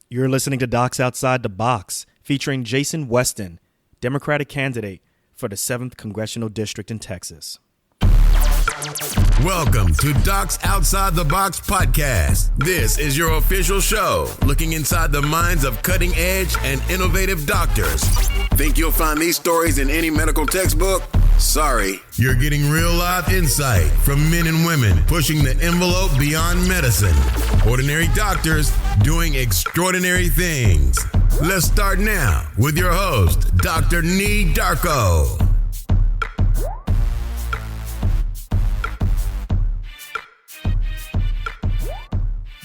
You're listening to Docs Outside the Box, featuring Jason Westin, Democratic candidate for the 7th Congressional District in Texas. Welcome to Docs Outside the Box podcast. This is your official show, looking inside the minds of cutting-edge and innovative doctors. Think you'll find these stories in any medical textbook? Sorry. You're getting real live insight from men and women pushing the envelope beyond medicine. Ordinary doctors doing extraordinary things. Let's start now with your host, Dr. Nee Darko.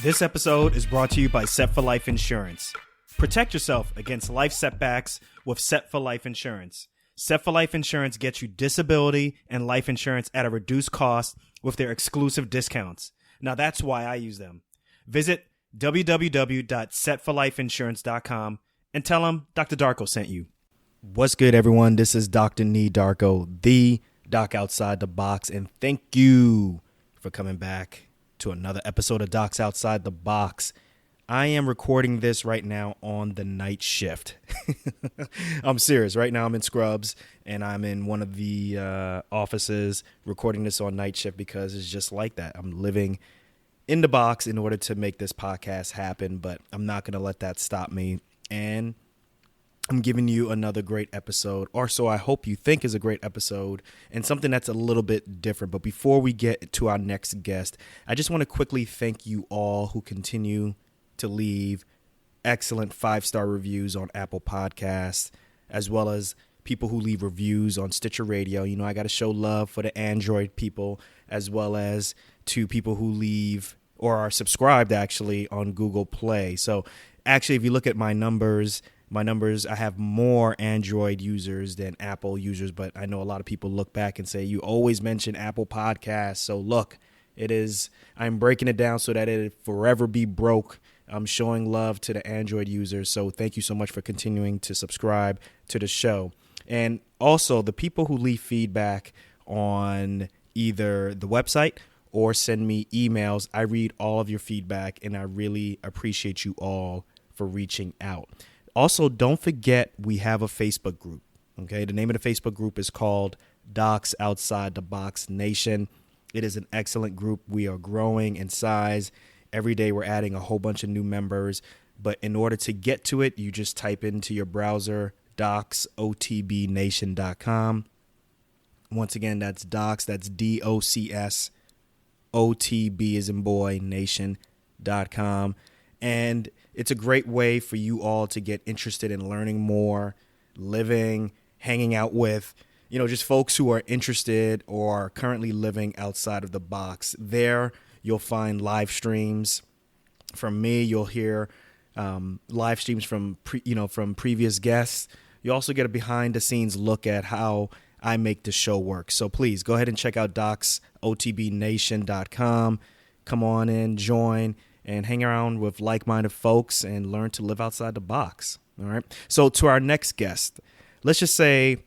This episode is brought to you by Set for Life Insurance. Protect yourself against life setbacks with Set for Life Insurance. Set for Life Insurance gets you disability and life insurance at a reduced cost with their exclusive discounts. Now that's why I use them. Visit www.setforlifeinsurance.com and tell them Dr. Darko sent you. What's good, everyone? This is Dr. Nee Darko, the Doc Outside the Box, and thank you for coming back to another episode of Docs Outside the Box. I am recording this right now on the night shift. I'm serious. Right now I'm in Scrubs and I'm in one of the offices recording this on night shift because it's just like that. I'm living in the box in order to make this podcast happen, but I'm not going to let that stop me. And I'm giving you another great episode, or so I hope you think is a great episode, and something that's a little bit different. But before we get to our next guest, I just want to quickly thank you all who continue to leave excellent 5-star reviews on Apple Podcasts, as well as people who leave reviews on Stitcher Radio. You know, I got to show love for the Android people, as well as to people who leave or are subscribed actually on Google Play. So actually, if you look at my numbers, I have more Android users than Apple users, but I know a lot of people look back and say, you always mention Apple Podcasts. So look, I'm breaking it down so that it forever be broke. I'm showing love to the Android users. So thank you so much for continuing to subscribe to the show. And also the people who leave feedback on either the website or send me emails, I read all of your feedback and I really appreciate you all for reaching out. Also, don't forget we have a Facebook group. Okay, the name of the Facebook group is called Docs Outside the Box Nation. It is an excellent group. We are growing in size. Every day we're adding a whole bunch of new members. But in order to get to it, you just type into your browser docsotbnation.com. Once again, that's docs, that's DOCS, OTB as in boy, nation.com. And it's a great way for you all to get interested in learning more, living, hanging out with, just folks who are interested or are currently living outside of the box. There, you'll find live streams from me. You'll hear live streams from previous guests. You also get a behind-the-scenes look at how I make the show work. So please go ahead and check out docsotbnation.com. Come on in, join, and hang around with like-minded folks and learn to live outside the box. All right. So to our next guest, let's just say,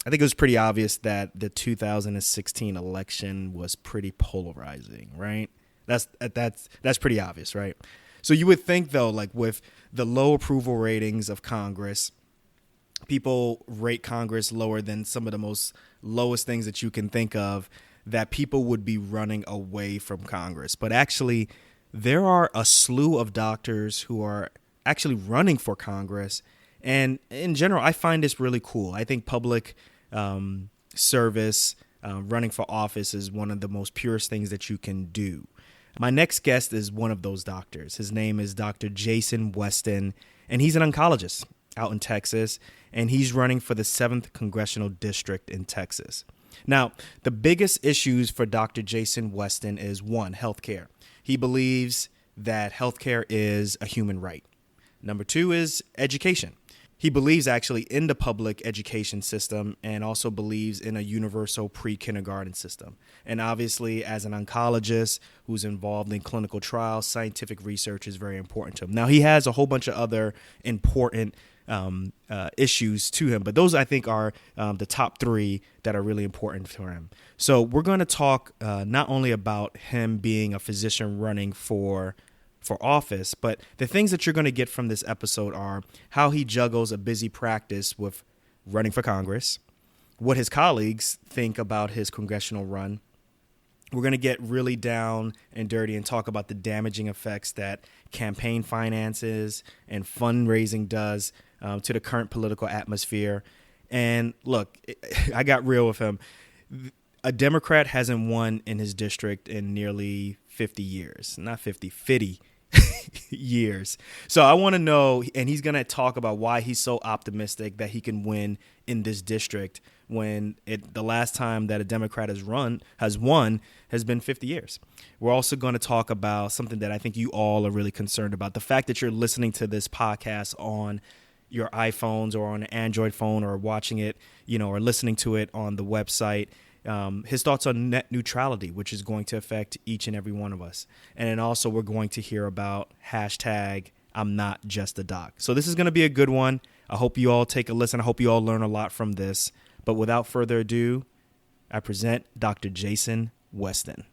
I think it was pretty obvious that the 2016 election was pretty polarizing, right? That's pretty obvious, right? So you would think, though, like with the low approval ratings of Congress, people rate Congress lower than some of the most lowest things that you can think of, that people would be running away from Congress. But actually, there are a slew of doctors who are actually running for Congress. And in general, I find this really cool. I think public service, running for office is one of the most purest things that you can do. My next guest is one of those doctors. His name is Dr. Jason Westin, and he's an oncologist out in Texas, and he's running for the 7th Congressional District in Texas. Now, the biggest issues for Dr. Jason Westin is, one, healthcare. He believes that healthcare is a human right. Number 2 is education. He believes actually in the public education system and also believes in a universal pre-kindergarten system. And obviously, as an oncologist who's involved in clinical trials, scientific research is very important to him. Now, he has a whole bunch of other important issues to him, but those I think are the top 3 that are really important for him. So we're going to talk not only about him being a physician running for for office. But the things that you're going to get from this episode are how he juggles a busy practice with running for Congress, what his colleagues think about his congressional run. We're going to get really down and dirty and talk about the damaging effects that campaign finances and fundraising does to the current political atmosphere. And look, I got real with him. A Democrat hasn't won in his district in nearly 50 years, not 50 years. So I want to know, and he's going to talk about why he's so optimistic that he can win in this district when the last time that a Democrat has won has been 50 years. We're also going to talk about something that I think you all are really concerned about, the fact that you're listening to this podcast on your iPhones or on an Android phone, or watching it, or listening to it on the website. His thoughts on net neutrality, which is going to affect each and every one of us. And then also we're going to hear about hashtag I'm not just a doc. So this is going to be a good one. I hope you all take a listen. I hope you all learn a lot from this. But without further ado, I present Dr. Jason Westin.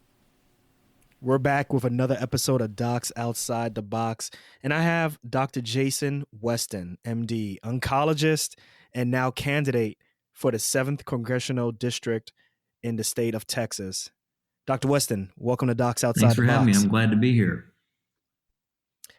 We're back with another episode of Docs Outside the Box. And I have Dr. Jason Westin, MD, oncologist, and now candidate for the 7th Congressional District in the state of Texas. Dr. Westin, welcome to Docs Outside the Box. Thanks for having me. I'm glad to be here.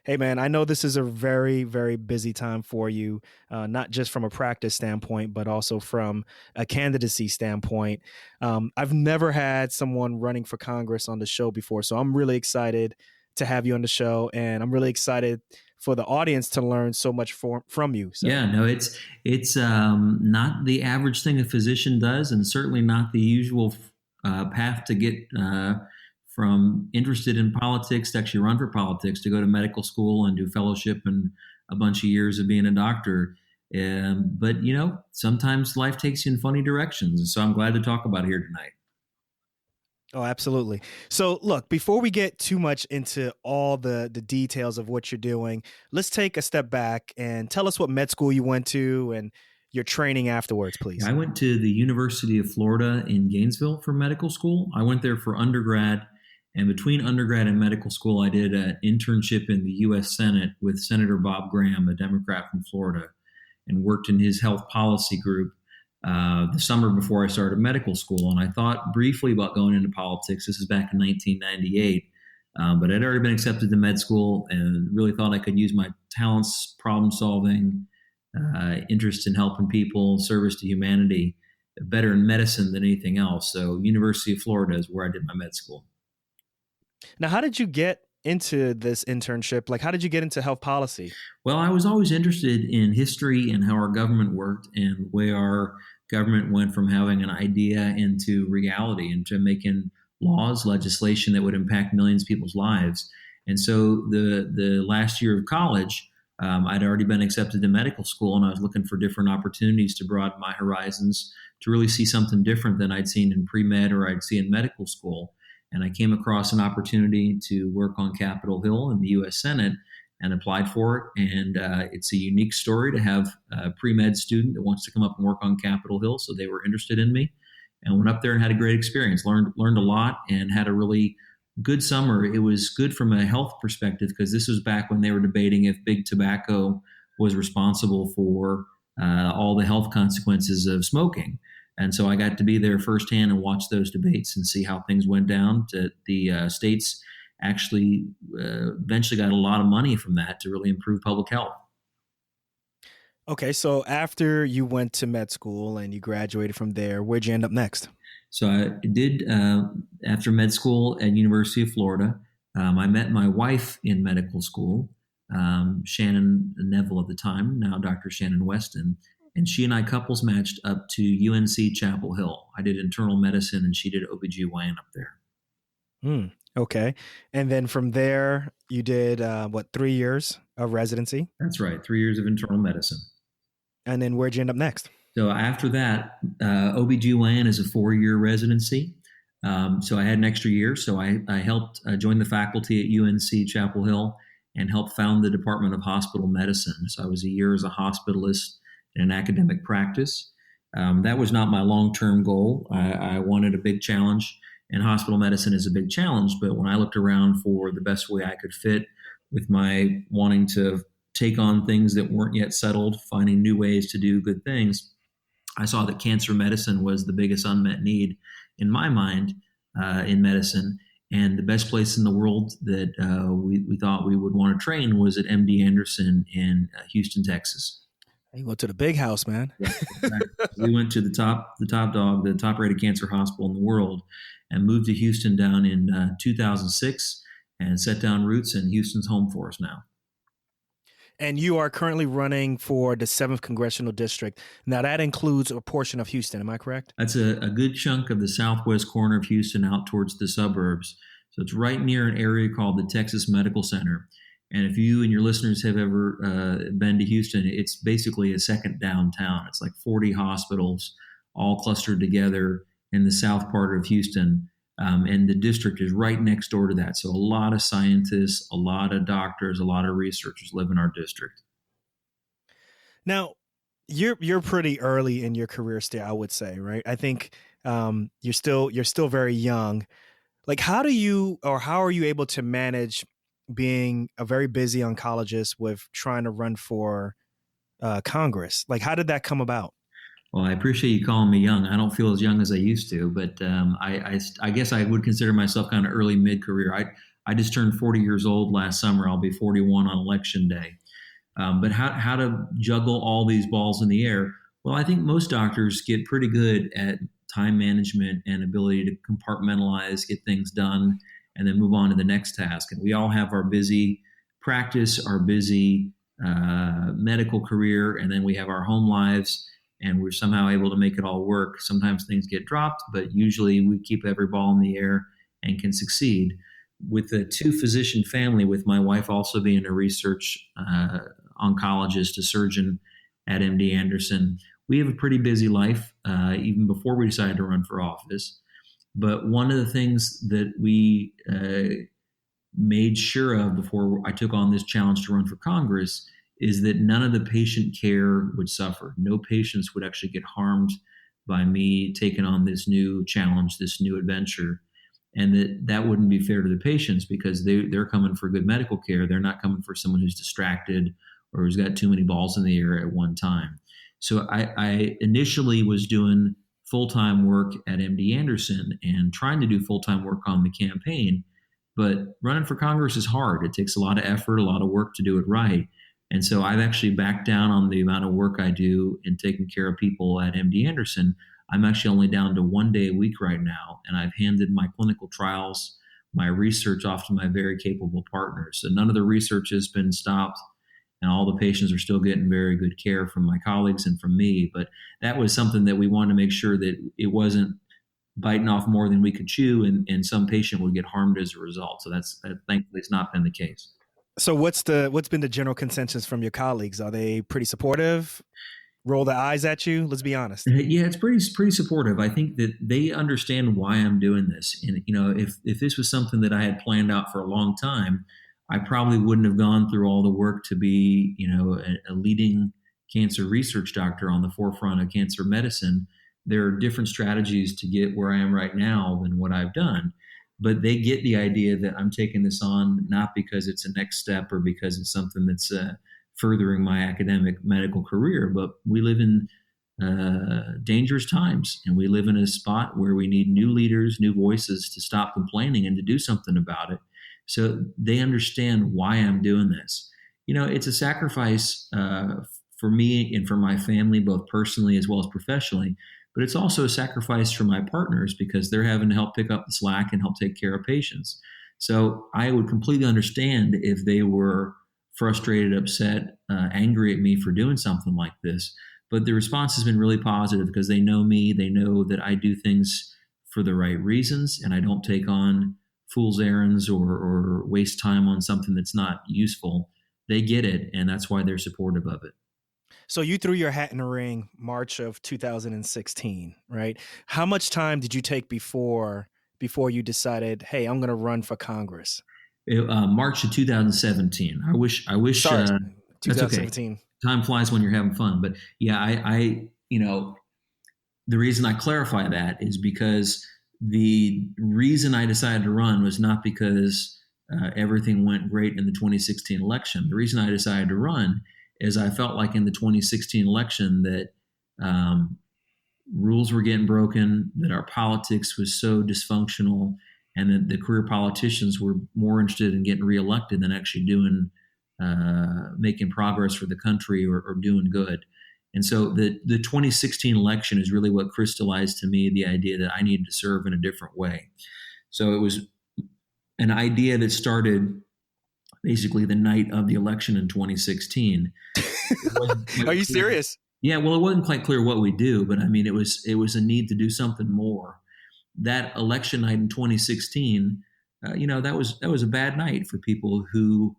Hey, man, I know this is a very, very busy time for you, not just from a practice standpoint, but also from a candidacy standpoint. I've never had someone running for Congress on the show before, so I'm really excited to have you on the show, and I'm really excited for the audience to learn so much from you. So. Yeah, no, it's not the average thing a physician does, and certainly not the usual path to get from interested in politics to actually run for politics, to go to medical school and do fellowship and a bunch of years of being a doctor. But, sometimes life takes you in funny directions. And so I'm glad to talk about it here tonight. Oh, absolutely. So look, before we get too much into all the details of what you're doing, let's take a step back and tell us what med school you went to and your training afterwards, please. I went to the University of Florida in Gainesville for medical school. I went there for undergrad. And between undergrad and medical school, I did an internship in the U.S. Senate with Senator Bob Graham, a Democrat from Florida, and worked in his health policy group the summer before I started medical school. And I thought briefly about going into politics. This is back in 1998. But I'd already been accepted to med school and really thought I could use my talents, problem solving, interest in helping people, service to humanity, better in medicine than anything else. So University of Florida is where I did my med school. Now, how did you get into this internship? Like, how did you get into health policy? Well, I was always interested in history and how our government worked and where our government went from having an idea into reality, into making laws, legislation that would impact millions of people's lives. And so the last year of college, I'd already been accepted to medical school, and I was looking for different opportunities to broaden my horizons, to really see something different than I'd seen in pre-med or I'd see in medical school. And I came across an opportunity to work on Capitol Hill in the U.S. Senate and applied for it. And it's a unique story to have a pre-med student that wants to come up and work on Capitol Hill. So they were interested in me and went up there and had a great experience, learned a lot, and had a really good summer. It was good from a health perspective because this was back when they were debating if big tobacco was responsible for all the health consequences of smoking. And so I got to be there firsthand and watch those debates and see how things went down. The states actually eventually got a lot of money from that to really improve public health. Okay, so after you went to med school and you graduated from there, where'd you end up next? So I did, after med school at University of Florida, I met my wife in medical school, Shannon Neville at the time, now Dr. Shannon Westin. And she and I couples matched up to UNC Chapel Hill. I did internal medicine and she did OBGYN up there. Okay. And then from there, you did, 3 years of residency? That's right. 3 years of internal medicine. And then where'd you end up next? So after that, OBGYN is a 4-year residency. So I had an extra year. So I helped join the faculty at UNC Chapel Hill and helped found the Department of Hospital Medicine. So I was a year as a hospitalist in an academic practice. That was not my long-term goal. I wanted a big challenge, and hospital medicine is a big challenge. But when I looked around for the best way I could fit with my wanting to take on things that weren't yet settled, finding new ways to do good things, I saw that cancer medicine was the biggest unmet need in my mind in medicine. And the best place in the world that we thought we would want to train was at MD Anderson in Houston, Texas. You went to the big house, man. Yeah, we went to the top dog, the top rated cancer hospital in the world, and moved to Houston down in 2006 and set down roots, and Houston's home for us now. And you are currently running for the 7th Congressional District. Now, that includes a portion of Houston. Am I correct? That's a good chunk of the southwest corner of Houston out towards the suburbs. So it's right near an area called the Texas Medical Center. And if you and your listeners have ever been to Houston, it's basically a second downtown. It's like 40 hospitals all clustered together in the south part of Houston. And the district is right next door to that. So a lot of scientists, a lot of doctors, a lot of researchers live in our district. Now, you're pretty early in your career still, I would say, right? I think you're still very young. Like, how are you able to manage being a very busy oncologist with trying to run for Congress? Like, how did that come about? Well, I appreciate you calling me young. I don't feel as young as I used to, but I guess I would consider myself kind of early mid-career. I just turned 40 years old last summer. I'll be 41 on election day. But how to juggle all these balls in the air? Well, I think most doctors get pretty good at time management and ability to compartmentalize, get things done, and then move on to the next task. And we all have our busy practice, our busy medical career, and then we have our home lives. And we're somehow able to make it all work. Sometimes things get dropped, but usually we keep every ball in the air and can succeed. With a 2-physician family, with my wife also being a research oncologist, a surgeon at MD Anderson, we have a pretty busy life, even before we decided to run for office. But one of the things that we made sure of before I took on this challenge to run for Congress is that none of the patient care would suffer. No patients would actually get harmed by me taking on this new challenge, this new adventure. And that wouldn't be fair to the patients because they're coming for good medical care. They're not coming for someone who's distracted or who's got too many balls in the air at one time. So I initially was doing full-time work at MD Anderson and trying to do full-time work on the campaign. But running for Congress is hard. It takes a lot of effort, a lot of work to do it right. And so I've actually backed down on the amount of work I do in taking care of people at MD Anderson. I'm actually only down to 1 day a week right now, and I've handed my clinical trials, my research off to my very capable partners. So none of the research has been stopped, and all the patients are still getting very good care from my colleagues and from me. But that was something that we wanted to make sure that it wasn't biting off more than we could chew, and some patient would get harmed as a result. So that thankfully has not been the case. So what's been the general consensus from your colleagues? Are they pretty supportive? Roll their eyes at you? Let's be honest. Yeah, it's pretty supportive. I think that they understand why I'm doing this. And if this was something that I had planned out for a long time, I probably wouldn't have gone through all the work to be, a leading cancer research doctor on the forefront of cancer medicine. There are different strategies to get where I am right now than what I've done. But they get the idea that I'm taking this on not because it's a next step or because it's something that's furthering my academic medical career, but we live in dangerous times, and we live in a spot where we need new leaders, new voices to stop complaining and to do something about it. So they understand why I'm doing this. It's a sacrifice for me and for my family, both personally as well as professionally. But it's also a sacrifice for my partners because they're having to help pick up the slack and help take care of patients. So I would completely understand if they were frustrated, upset, angry at me for doing something like this. But the response has been really positive because they know me. They know that I do things for the right reasons and I don't take on fool's errands or waste time on something that's not useful. They get it, and that's why they're supportive of it. So you threw your hat in the ring March of 2016, right? How much time did you take before you decided, hey, I'm going to run for Congress? March of 2017. I wish. Sorry, 2017. That's okay. Time flies when you're having fun. But yeah, I the reason I clarify that is because the reason I decided to run was not because everything went great in the 2016 election. The reason I decided to run is I felt like in the 2016 election that rules were getting broken, that our politics was so dysfunctional, and that the career politicians were more interested in getting reelected than actually making progress for the country or doing good. And so the 2016 election is really what crystallized to me the idea that I needed to serve in a different way. So it was an idea that started basically the night of the election in 2016. Are you serious? Yeah, well, it wasn't quite clear what we do, but I mean, it was a need to do something more. That election night in 2016, that was a bad night for people who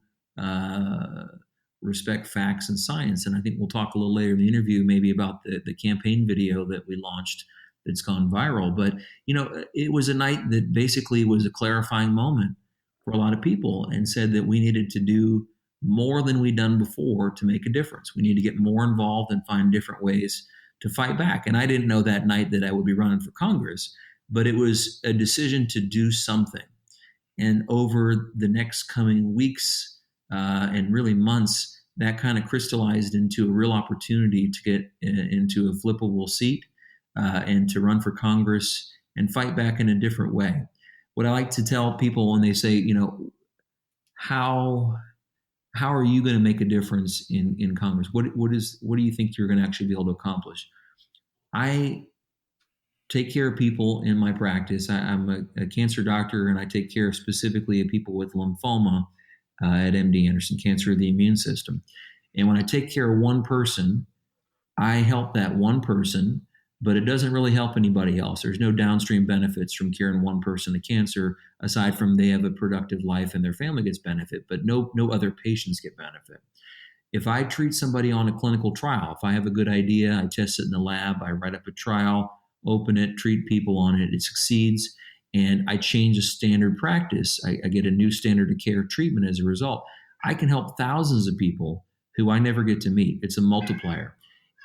respect facts and science. And I think we'll talk a little later in the interview maybe about the campaign video that we launched that's gone viral. But it was a night that basically was a clarifying moment for a lot of people, and said that we needed to do more than we'd done before to make a difference. We need to get more involved and find different ways to fight back. And I didn't know that night that I would be running for Congress, but it was a decision to do something. And over the next coming weeks and really months, that kind of crystallized into a real opportunity to get into a flippable seat and to run for Congress and fight back in a different way. What I like to tell people when they say, how are you going to make a difference in Congress? What do you think you're going to actually be able to accomplish? I take care of people in my practice. I'm a cancer doctor, and I take care specifically of people with lymphoma at MD Anderson Cancer of the Immune System. And when I take care of one person, I help that one person, but it doesn't really help anybody else. There's no downstream benefits from curing one person of cancer, aside from they have a productive life and their family gets benefit, but no other patients get benefit. If I treat somebody on a clinical trial, if I have a good idea, I test it in the lab, I write up a trial, open it, treat people on it, it succeeds, and I change a standard practice, I get a new standard of care treatment as a result, I can help thousands of people who I never get to meet. It's a multiplier.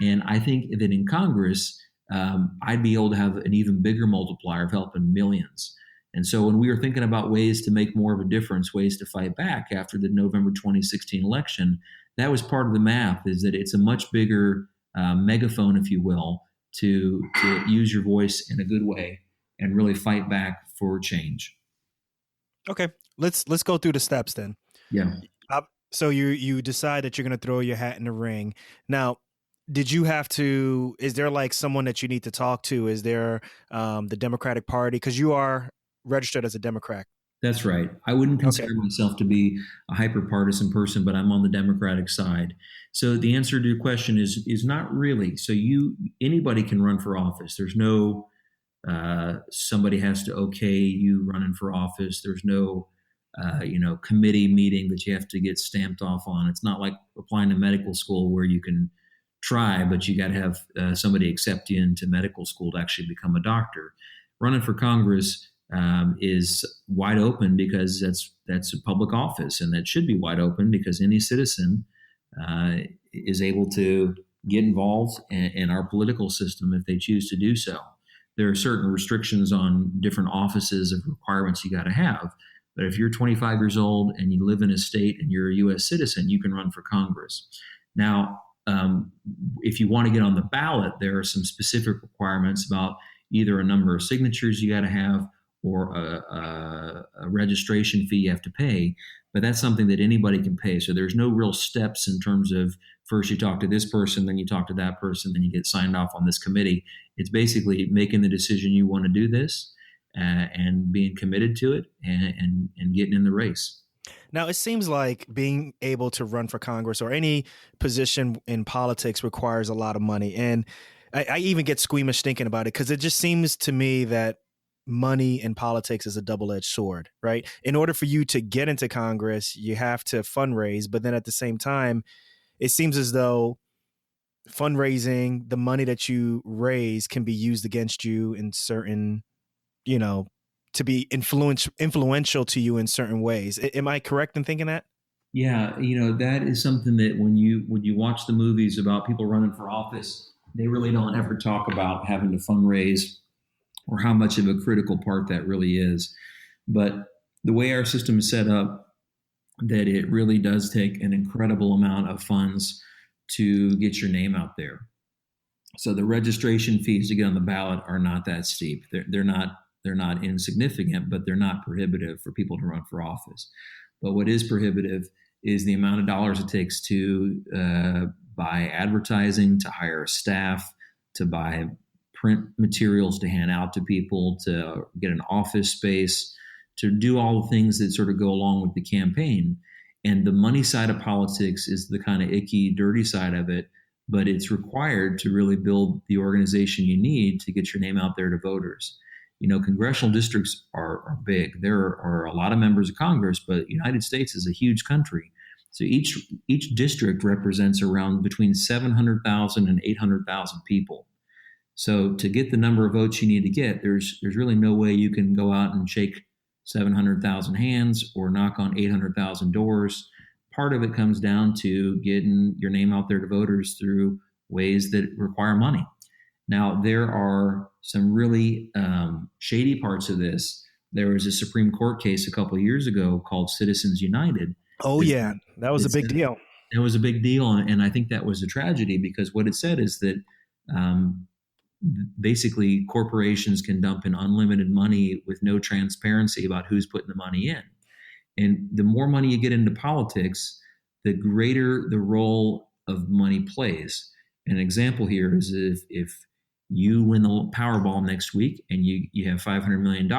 And I think that in Congress, I'd be able to have an even bigger multiplier of helping millions. And so when we were thinking about ways to make more of a difference, ways to fight back after the November 2016 election, that was part of the math, is that it's a much bigger megaphone, if you will, to use your voice in a good way and really fight back for change. Okay, let's go through the steps then. Yeah. So you decide that you're going to throw your hat in the ring. Now, did you have to, is there like someone that you need to talk to? Is there the Democratic Party? Because you are registered as a Democrat. That's right. I wouldn't consider myself to be a hyper-partisan person, but I'm on the Democratic side. So the answer to your question is not really. So anybody can run for office. There's no somebody has to okay you running for office. There's no committee meeting that you have to get stamped off on. It's not like applying to medical school where you can try, but you got to have somebody accept you into medical school to actually become a doctor. Running for Congress is wide open because that's a public office, and that should be wide open because any citizen is able to get involved in our political system if they choose to do so. There are certain restrictions on different offices of requirements you got to have, but if you're 25 years old and you live in a state and you're a U.S. citizen, you can run for Congress. Now, if you want to get on the ballot, there are some specific requirements about either a number of signatures you got to have or a registration fee you have to pay, but that's something that anybody can pay. So there's no real steps in terms of first you talk to this person, then you talk to that person, then you get signed off on this committee. It's basically making the decision you want to do this and being committed to it and getting in the race. Now, it seems like being able to run for Congress or any position in politics requires a lot of money. And I even get squeamish thinking about it because it just seems to me that money in politics is a double-edged sword, right? In order for you to get into Congress, you have to fundraise. But then at the same time, it seems as though fundraising, the money that you raise can be used against you in certain, to be influential to you in certain ways. Am I correct in thinking that? Yeah, that is something that when you watch the movies about people running for office, they really don't ever talk about having to fundraise or how much of a critical part that really is. But the way our system is set up, that it really does take an incredible amount of funds to get your name out there. So the registration fees to get on the ballot are not that steep. They're not insignificant, but they're not prohibitive for people to run for office. But what is prohibitive is the amount of dollars it takes to buy advertising, to hire staff, to buy print materials to hand out to people, to get an office space, to do all the things that sort of go along with the campaign. And the money side of politics is the kind of icky, dirty side of it, but it's required to really build the organization you need to get your name out there to voters. Congressional districts are big. There are a lot of members of Congress, but the United States is a huge country. So each district represents around between 700,000 and 800,000 people. So to get the number of votes you need to get, there's really no way you can go out and shake 700,000 hands or knock on 800,000 doors. Part of it comes down to getting your name out there to voters through ways that require money. Now, there are some really shady parts of this. There was a Supreme Court case a couple of years ago called Citizens United. Oh, yeah. That was a big deal. It was a big deal. And I think that was a tragedy because what it said is that basically corporations can dump in unlimited money with no transparency about who's putting the money in. And the more money you get into politics, the greater the role of money plays. An example here is if you win the Powerball next week and you have $500 million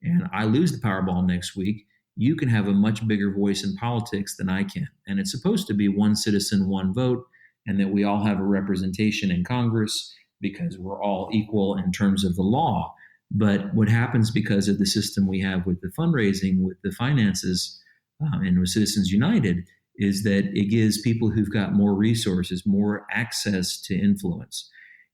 and I lose the Powerball next week, you can have a much bigger voice in politics than I can. And it's supposed to be one citizen, one vote, and that we all have a representation in Congress because we're all equal in terms of the law. But what happens because of the system we have with the fundraising, with the finances, and with Citizens United, is that it gives people who've got more resources, more access to influence.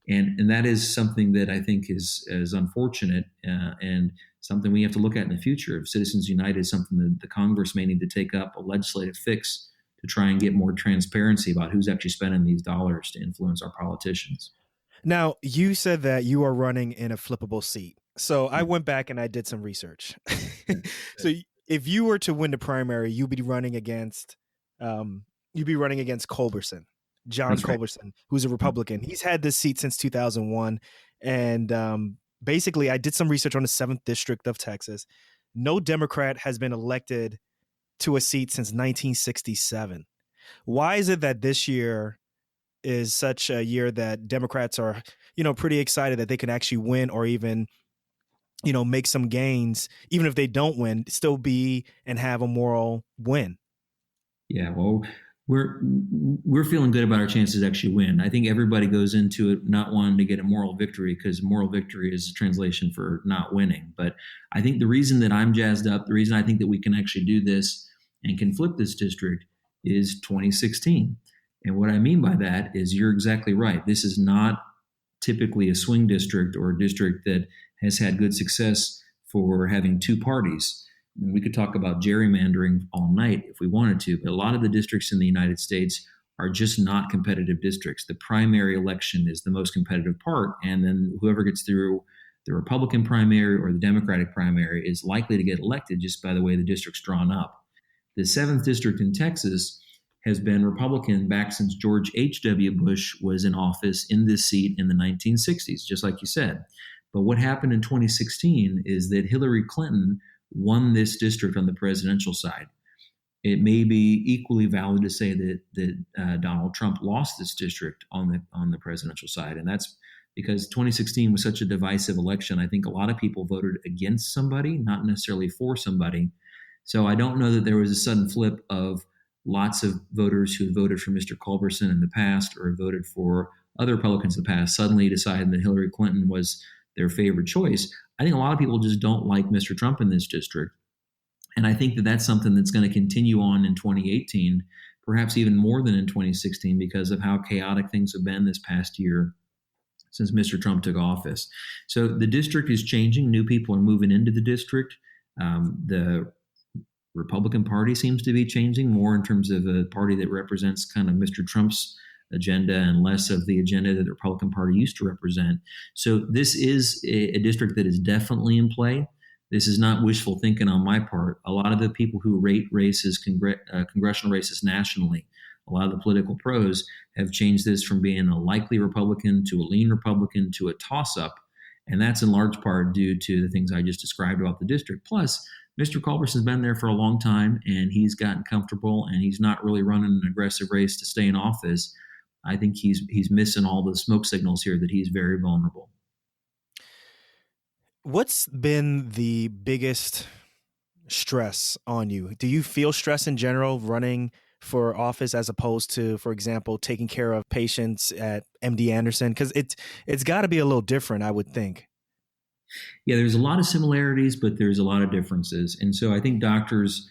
And that is something that I think is unfortunate and something we have to look at in the future. If Citizens United is something that the Congress may need to take up a legislative fix to try and get more transparency about who's actually spending these dollars to influence our politicians. Now, you said that you are running in a flippable seat. So I went back and I did some research. So if you were to win the primary, you'd be running against Culberson, John Culberson, who's a Republican. He's had this seat since 2001. And basically, I did some research on the 7th District of Texas. No Democrat has been elected to a seat since 1967. Why is it that this year is such a year that Democrats are, pretty excited that they can actually win or even, make some gains, even if they don't win, still be and have a moral win? Yeah, well, we're feeling good about our chances to actually win. I think everybody goes into it not wanting to get a moral victory because moral victory is a translation for not winning. But I think the reason that I'm jazzed up, the reason I think that we can actually do this and can flip this district is 2016. And what I mean by that is you're exactly right. This is not typically a swing district or a district that has had good success for having two parties. And we could talk about gerrymandering all night if we wanted to, but a lot of the districts in the United States are just not competitive districts. The primary election is the most competitive part, and then whoever gets through the Republican primary or the Democratic primary is likely to get elected just by the way the district's drawn up. The 7th District in Texas has been Republican back since George H.W. Bush was in office in this seat in the 1960s, just like you said. But what happened in 2016 is that Hillary Clinton won this district on the presidential side. It may be equally valid to say that Donald Trump lost this district on the presidential side, and that's because 2016 was such a divisive election. I think a lot of people voted against somebody, not necessarily for somebody. So I don't know that there was a sudden flip of lots of voters who voted for Mr. Culberson in the past or voted for other Republicans in the past suddenly decided that Hillary Clinton was their favorite choice. I think a lot of people just don't like Mr. Trump in this district. And I think that that's something that's going to continue on in 2018, perhaps even more than in 2016 because of how chaotic things have been this past year since Mr. Trump took office. So the district is changing. New people are moving into the district. The Republican Party seems to be changing more in terms of a party that represents kind of Mr. Trump's agenda and less of the agenda that the Republican Party used to represent. So this is a district that is definitely in play. this is not wishful thinking on my part. A lot of the people who rate races, congressional races nationally, a lot of the political pros have changed this from being a likely Republican to a lean Republican to a toss-up. And that's in large part due to the things I just described about the district. Plus, Mr. Culberson's been there for a long time, and he's gotten comfortable, and he's not really running an aggressive race to stay in office. I think he's missing all the smoke signals here that he's very vulnerable. What's been the biggest stress on you? Do you feel stress in general running for office as opposed to, for example, taking care of patients at MD Anderson? Because it's got to be a little different, I would think. Yeah, there's a lot of similarities, but there's a lot of differences. And so I think doctors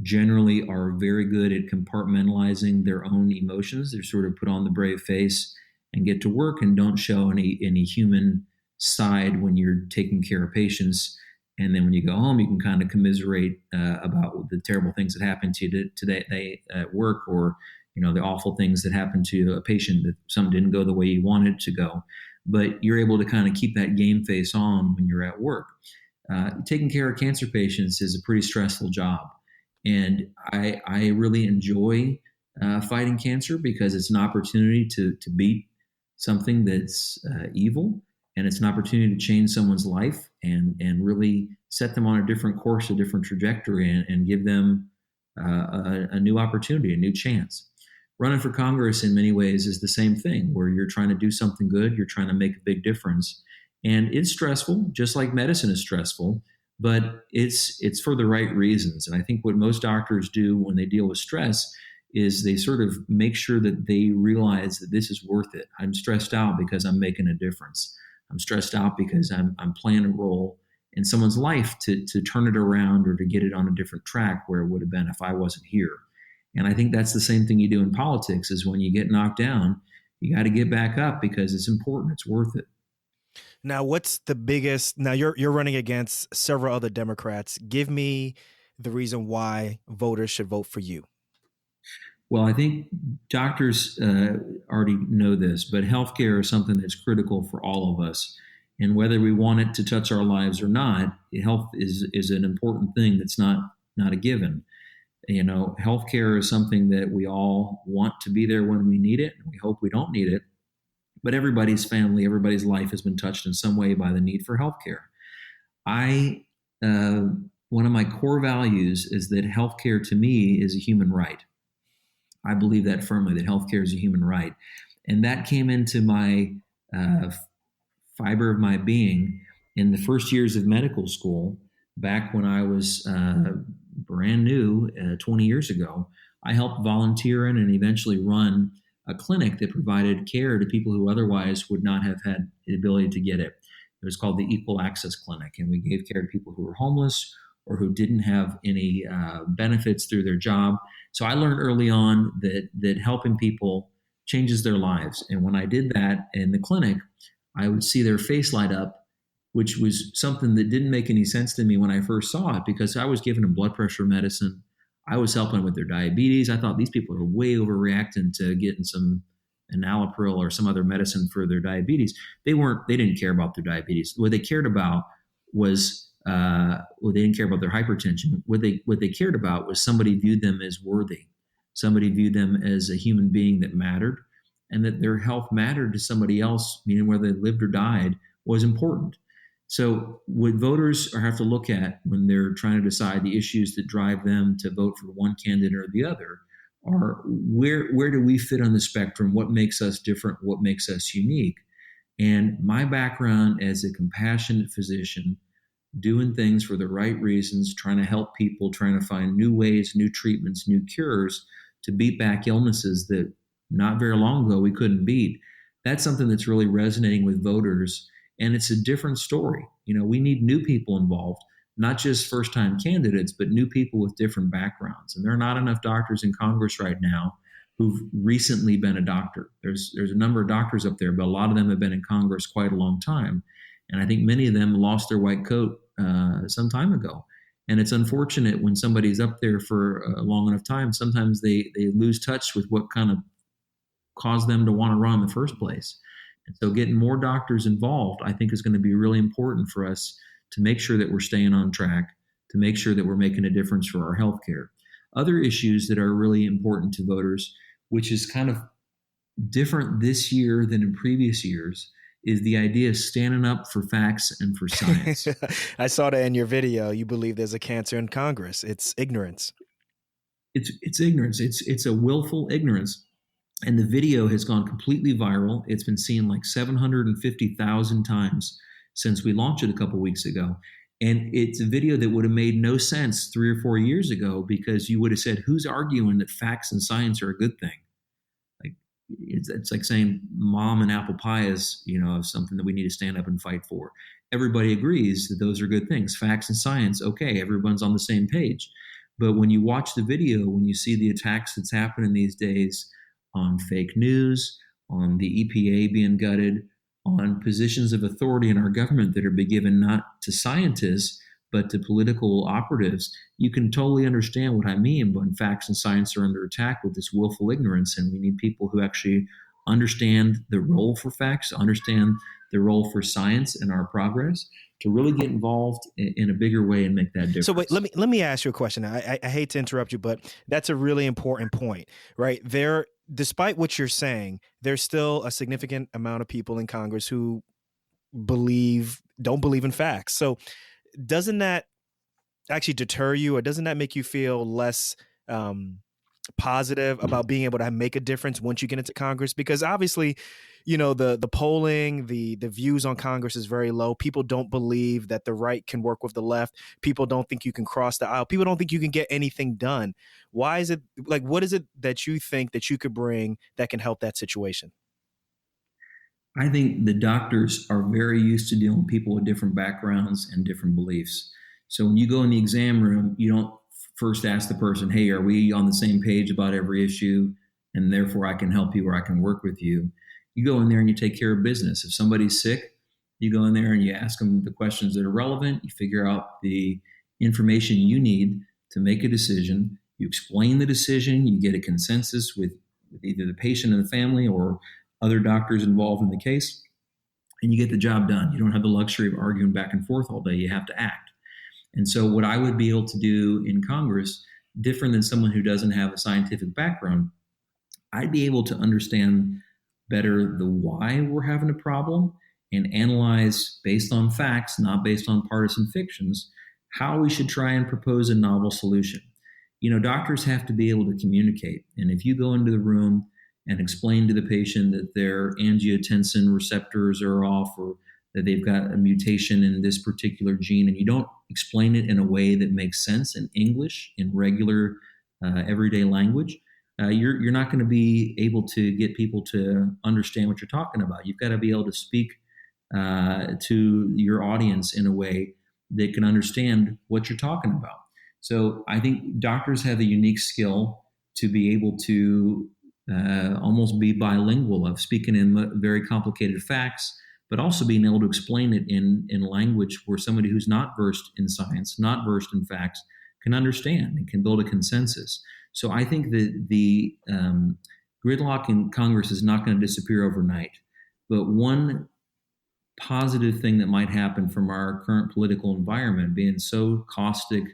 generally are very good at compartmentalizing their own emotions. They're sort of put on the brave face and get to work and don't show any human side when you're taking care of patients. And then when you go home, you can kind of commiserate about the terrible things that happened to you today at work, or the awful things that happened to a patient, that something didn't go the way you wanted it to go. But you're able to kind of keep that game face on when you're at work. Taking care of cancer patients is a pretty stressful job. And I really enjoy fighting cancer because it's an opportunity to beat something that's evil, and it's an opportunity to change someone's life and really set them on a different course, a different trajectory, and give them a new opportunity, a new chance. Running for Congress in many ways is the same thing, where you're trying to do something good, you're trying to make a big difference. And it's stressful, just like medicine is stressful, but it's for the right reasons. And I think what most doctors do when they deal with stress is they sort of make sure that they realize that this is worth it. I'm stressed out because I'm making a difference. I'm stressed out because I'm playing a role in someone's life to turn it around or to get it on a different track where it would have been if I wasn't here. And I think that's the same thing you do in politics, is when you get knocked down, you got to get back up because it's important. It's worth it. Now, what's the biggest? Now, you're running against several other Democrats. Give me the reason why voters should vote for you. Well, I think doctors already know this, but healthcare is something that's critical for all of us. And whether we want it to touch our lives or not, health is an important thing that's not a given. Healthcare is something that we all want to be there when we need it, and we hope we don't need it. But everybody's family, everybody's life has been touched in some way by the need for healthcare. One of my core values is that healthcare to me is a human right. I believe that firmly, that healthcare is a human right. And that came into my fiber of my being in the first years of medical school, back when I was brand new 20 years ago. I helped volunteer in and eventually run a clinic that provided care to people who otherwise would not have had the ability to get it. It was called the Equal Access Clinic, and we gave care to people who were homeless or who didn't have any benefits through their job. So I learned early on that helping people changes their lives. And when I did that in the clinic, I would see their face light up, which was something that didn't make any sense to me when I first saw it, because I was giving them blood pressure medicine. I was helping them with their diabetes. I thought these people are way overreacting to getting some enalapril or some other medicine for their diabetes. They didn't care about their diabetes. What they cared about was, they didn't care about their hypertension. What they cared about was somebody viewed them as worthy. Somebody viewed them as a human being that mattered, and that their health mattered to somebody else, meaning whether they lived or died, was important. So what voters have to look at when they're trying to decide the issues that drive them to vote for one candidate or the other are where do we fit on the spectrum? What makes us different? What makes us unique? And my background as a compassionate physician, doing things for the right reasons, trying to help people, trying to find new ways, new treatments, new cures to beat back illnesses that not very long ago we couldn't beat. That's something that's really resonating with voters. And it's a different story. We need new people involved, not just first-time candidates, but new people with different backgrounds. And there are not enough doctors in Congress right now who've recently been a doctor. There's a number of doctors up there, but a lot of them have been in Congress quite a long time. And I think many of them lost their white coat some time ago. And it's unfortunate when somebody's up there for a long enough time, sometimes they lose touch with what kind of caused them to want to run in the first place. And so getting more doctors involved, I think, is going to be really important for us to make sure that we're staying on track, to make sure that we're making a difference for our healthcare. Other issues that are really important to voters, which is kind of different this year than in previous years, is the idea of standing up for facts and for science. I saw that in your video. You believe there's a cancer in Congress. It's ignorance. It's ignorance. It's a willful ignorance. And the video has gone completely viral. It's been seen like 750,000 times since we launched it a couple weeks ago. And it's a video that would have made no sense 3 or 4 years ago, because you would have said, who's arguing that facts and science are a good thing? Like it's like saying mom and apple pie is, something that we need to stand up and fight for. Everybody agrees that those are good things. Facts and science, okay, everyone's on the same page. But when you watch the video, when you see the attacks that's happening these days on fake news, on the EPA being gutted, on positions of authority in our government that are being given not to scientists, but to political operatives, you can totally understand what I mean when facts and science are under attack with this willful ignorance. And we need people who actually understand the role for facts, understand the role for science in our progress, to really get involved in a bigger way and make that difference. So wait, let me ask you a question. I hate to interrupt you, but that's a really important point, right? Despite what you're saying, there's still a significant amount of people in Congress who don't believe in facts. So doesn't that actually deter you, or doesn't that make you feel less positive about being able to make a difference once you get into Congress? Because obviously, the polling, the views on Congress is very low. People don't believe that the right can work with the left. People don't think you can cross the aisle. People don't think you can get anything done. Why is it what is it that you think that you could bring that can help that situation? I think the doctors are very used to dealing with people with different backgrounds and different beliefs. So when you go in the exam room, you don't first ask the person, hey, are we on the same page about every issue, and therefore I can help you or I can work with you? You go in there and you take care of business. If somebody's sick, you go in there and you ask them the questions that are relevant. You figure out the information you need to make a decision. You explain the decision. You get a consensus with either the patient and the family or other doctors involved in the case, and you get the job done. You don't have the luxury of arguing back and forth all day. You have to act. And so what I would be able to do in Congress, different than someone who doesn't have a scientific background, I'd be able to understand better the why we're having a problem and analyze based on facts, not based on partisan fictions, how we should try and propose a novel solution. Doctors have to be able to communicate. And if you go into the room and explain to the patient that their angiotensin receptors are off, or that they've got a mutation in this particular gene, and you don't explain it in a way that makes sense in English, in regular everyday language, you're not going to be able to get people to understand what you're talking about. You've got to be able to speak to your audience in a way that can understand what you're talking about. So I think doctors have a unique skill to be able to almost be bilingual, of speaking in very complicated facts, but also being able to explain it in language where somebody who's not versed in science, not versed in facts, can understand and can build a consensus. So I think that the gridlock in Congress is not going to disappear overnight. But one positive thing that might happen from our current political environment being so caustic,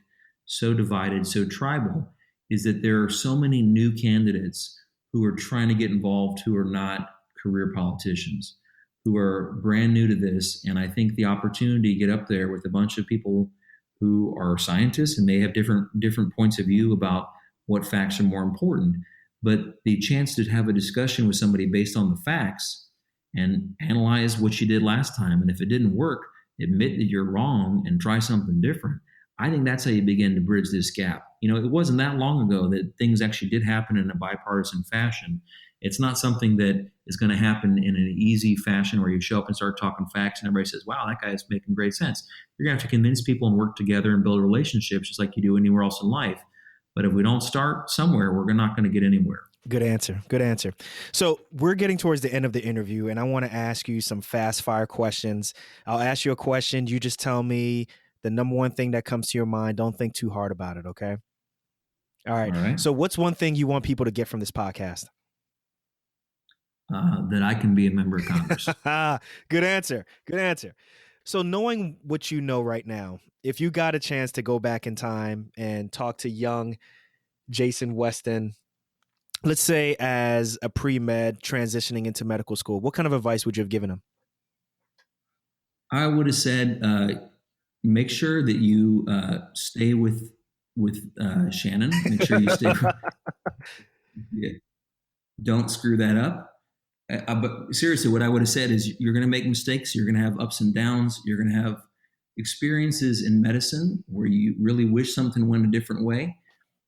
so divided, so tribal, is that there are so many new candidates who are trying to get involved who are not career politicians, who are brand new to this. And I think the opportunity to get up there with a bunch of people who are scientists and may have different points of view about what facts are more important, but the chance to have a discussion with somebody based on the facts and analyze what you did last time. And if it didn't work, admit that you're wrong and try something different. I think that's how you begin to bridge this gap. It wasn't that long ago that things actually did happen in a bipartisan fashion. It's not something that is going to happen in an easy fashion where you show up and start talking facts and everybody says, wow, that guy is making great sense. You're going to have to convince people and work together and build relationships just like you do anywhere else in life. But if we don't start somewhere, we're not going to get anywhere. Good answer. Good answer. So we're getting towards the end of the interview, and I want to ask you some fast fire questions. I'll ask you a question. You just tell me the number one thing that comes to your mind. Don't think too hard about it, okay? All right. So what's one thing you want people to get from this podcast? That I can be a member of Congress. Good answer. Good answer. So knowing what you know right now, if you got a chance to go back in time and talk to young Jason Westin, let's say as a pre-med transitioning into medical school, what kind of advice would you have given him? I would have said, make sure that you stay with Shannon. Make sure you stay. Don't screw that up. But seriously, what I would have said is you're going to make mistakes. You're going to have ups and downs. You're going to have experiences in medicine where you really wish something went a different way.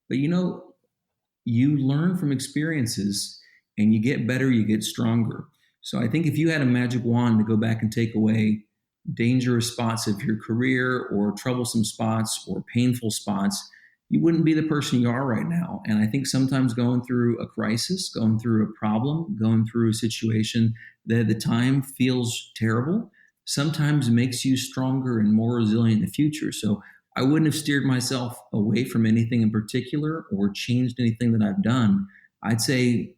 But you learn from experiences and you get better, you get stronger. So I think if you had a magic wand to go back and take away dangerous spots of your career or troublesome spots or painful spots, you wouldn't be the person you are right now. And I think sometimes going through a crisis, going through a problem, going through a situation that at the time feels terrible, sometimes makes you stronger and more resilient in the future. So I wouldn't have steered myself away from anything in particular or changed anything that I've done. I'd say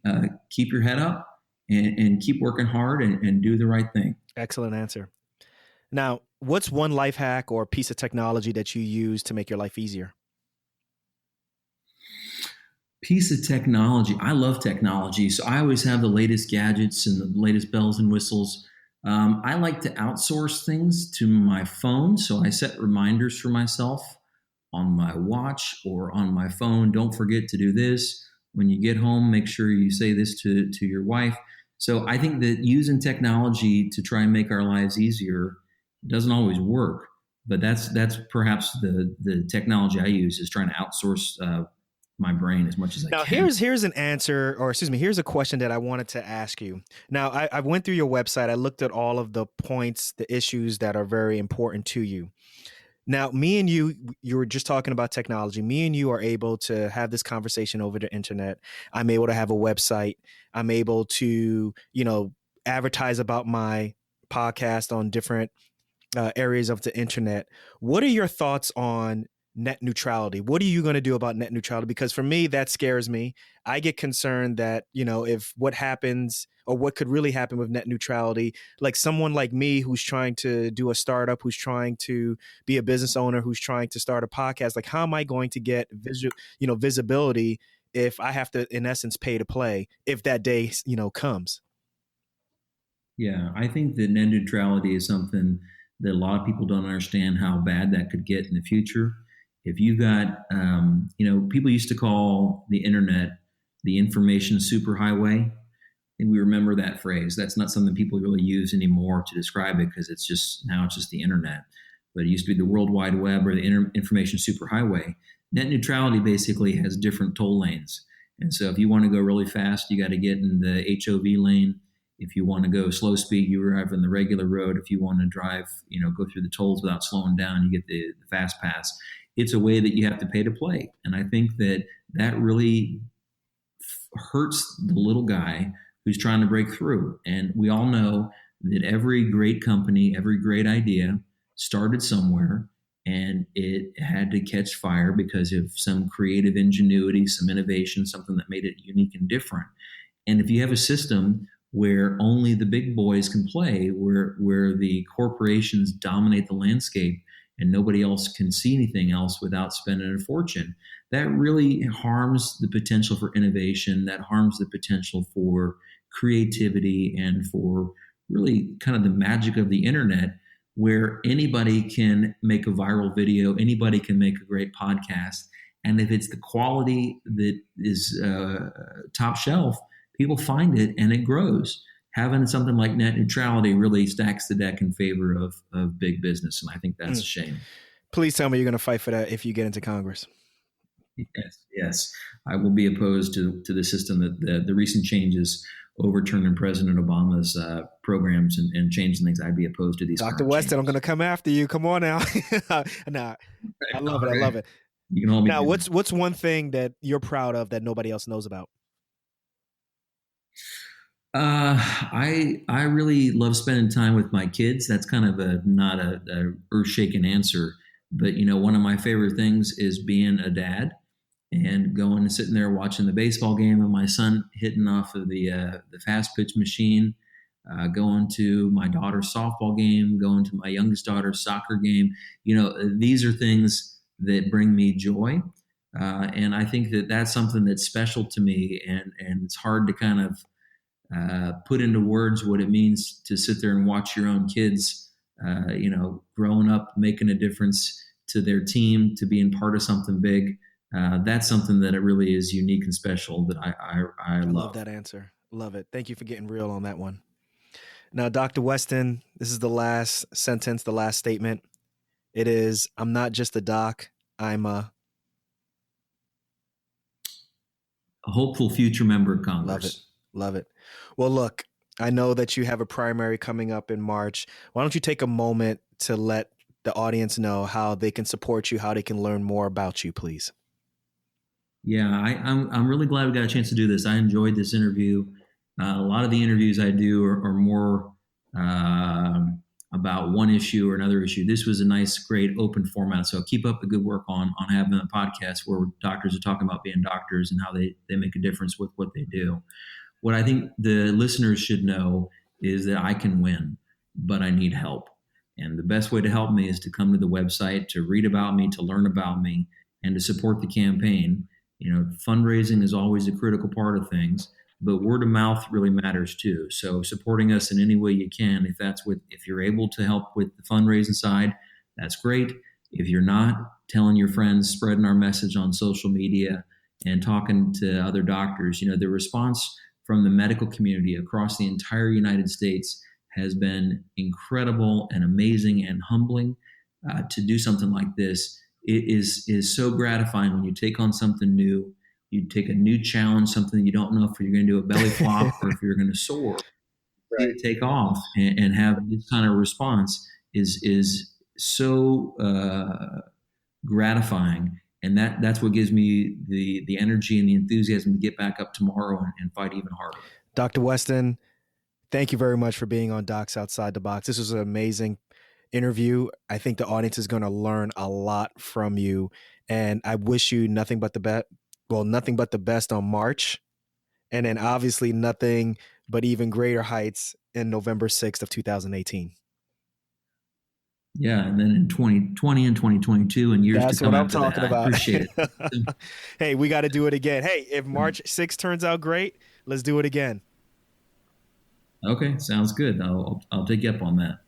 keep your head up and keep working hard and do the right thing. Excellent answer. Now, what's one life hack or piece of technology that you use to make your life easier? Piece of technology. I love technology, so I always have the latest gadgets and the latest bells and whistles. I like to outsource things to my phone, so I set reminders for myself on my watch or on my phone. Don't forget to do this. When you get home, make sure you say this to your wife. So I think that using technology to try and make our lives easier doesn't always work, but that's perhaps the technology I use is trying to outsource my brain as much as I now, can. here's an answer, or excuse me, here's a question that I wanted to ask you. Now, I went through your website. I looked at all of the points, the issues that are very important to you. Now, me and you were just talking about technology. Me and you are able to have this conversation over the internet. I'm able to have a website. I'm able to, advertise about my podcast on different areas of the internet. What are your thoughts on net neutrality? What are you going to do about net neutrality? Because for me, that scares me. I get concerned that, if what happens or what could really happen with net neutrality, like someone like me who's trying to do a startup, who's trying to be a business owner, who's trying to start a podcast, like how am I going to get visibility if I have to, in essence, pay to play if that day, comes? Yeah, I think that net neutrality is something that a lot of people don't understand how bad that could get in the future. If you got, people used to call the internet the information superhighway, and we remember that phrase. That's not something people really use anymore to describe it because it's just the internet. But it used to be the World Wide Web or the information superhighway. Net neutrality basically has different toll lanes, and so if you want to go really fast, you got to get in the HOV lane. If you want to go slow speed, you drive on the regular road. If you want to drive, go through the tolls without slowing down, you get the fast pass. It's a way that you have to pay to play. And I think that really hurts the little guy who's trying to break through. And we all know that every great company, every great idea started somewhere and it had to catch fire because of some creative ingenuity, some innovation, something that made it unique and different. And if you have a system where only the big boys can play, where the corporations dominate the landscape and nobody else can see anything else without spending a fortune, that really harms the potential for innovation, that harms the potential for creativity and for really kind of the magic of the internet, where anybody can make a viral video, anybody can make a great podcast. And if it's the quality that is top shelf, people find it and it grows. Having something like net neutrality really stacks the deck in favor of big business. And I think that's a shame. Please tell me you're going to fight for that if you get into Congress. Yes. I will be opposed to the system that the recent changes overturning President Obama's programs and changing things. I'd be opposed to these. Dr. Westin, changes. I'm going to come after you. Come on now. Nah, I love it. I love it. You can hold me now, what's one thing that you're proud of that nobody else knows about? I really love spending time with my kids. That's kind of not a earth-shaking answer, but one of my favorite things is being a dad and going and sitting there watching the baseball game and my son hitting off of the fast pitch machine. going to my daughter's softball game, going to my youngest daughter's soccer game. These are things that bring me joy. And I think that that's something that's special to me. And it's hard to kind of put into words what it means to sit there and watch your own kids, growing up, making a difference to their team, to being part of something big. That's something that it really is unique and special that I love that answer. Love it. Thank you for getting real on that one. Now, Dr. Westin, this is the last sentence, the last statement. It is, I'm not just a doc, I'm a hopeful future member of Congress. Love it. Well, look, I know that you have a primary coming up in March. Why don't you take a moment to let the audience know how they can support you, how they can learn more about you, please? Yeah, I'm really glad we got a chance to do this. I enjoyed this interview. A lot of the interviews I do are more about one issue or another issue. This was a nice, great open format. So keep up the good work on having a podcast where doctors are talking about being doctors and how they make a difference with what they do. What I think the listeners should know is that I can win, but I need help. And the best way to help me is to come to the website, to read about me, to learn about me, and to support the campaign. Fundraising is always a critical part of things, but word of mouth really matters too. So supporting us in any way you can, if you're able to help with the fundraising side, that's great. If you're not, telling your friends, spreading our message on social media and talking to other doctors. The response from the medical community across the entire United States has been incredible and amazing and humbling. To do something like this, it is so gratifying when you take on something new. You take a new challenge, something you don't know if you're going to do a belly flop or if you're going to soar. Right. To take off and have this kind of response is so gratifying, and that's what gives me the energy and the enthusiasm to get back up tomorrow and fight even harder. Dr. Westin, thank you very much for being on Docs Outside the Box. This was an amazing interview. I think the audience is going to learn a lot from you, and I wish you nothing but the best on March, and then obviously nothing but even greater heights in November 6th of 2018. Yeah, and then in 2020 and 2022 and years That's to come. That's what I'm talking about. I appreciate it. Hey, we got to do it again. Hey, if March 6th turns out great, let's do it again. Okay, sounds good. I'll take you up on that.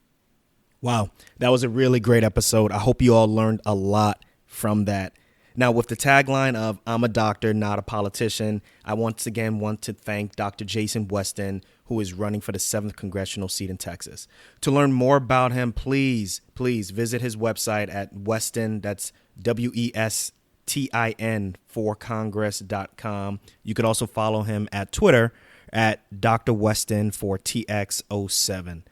Wow, that was a really great episode. I hope you all learned a lot from that. Now, with the tagline of I'm a doctor, not a politician, I once again want to thank Dr. Jason Westin, who is running for the 7th congressional seat in Texas. To learn more about him, please visit his website at Westin, that's WESTIN for Congress.com. You could also follow him at Twitter at Dr. Westin for TX07.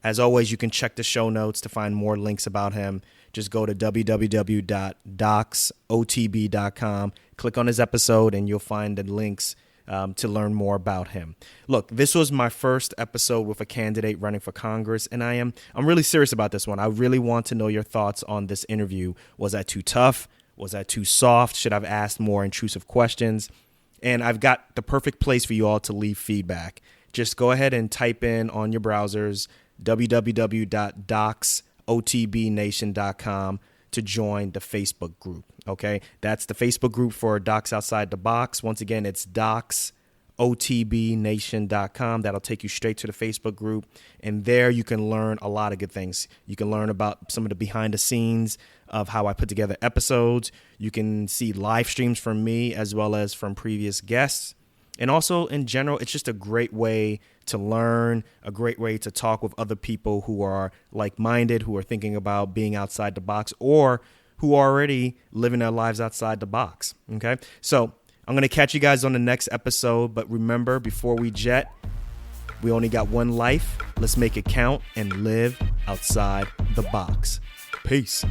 As always, you can check the show notes to find more links about him. Just go to www.docsotb.com, click on his episode, and you'll find the links to learn more about him. Look, this was my first episode with a candidate running for Congress, and I'm really serious about this one. I really want to know your thoughts on this interview. Was that too tough? Was that too soft? Should I have asked more intrusive questions? And I've got the perfect place for you all to leave feedback. Just go ahead and type in on your browsers www.docsotbnation.com to join the Facebook group. Okay, that's the Facebook group for Docs Outside the Box. Once again, it's docsotbnation.com. That'll take you straight to the Facebook group, and there you can learn a lot of good things. You can learn about some of the behind the scenes of how I put together episodes. You can see live streams from me as well as from previous guests. And also, in general, it's just a great way to learn, a great way to talk with other people who are like-minded, who are thinking about being outside the box, or who are already living their lives outside the box. Okay, so I'm going to catch you guys on the next episode. But remember, before we jet, we only got one life. Let's make it count and live outside the box. Peace.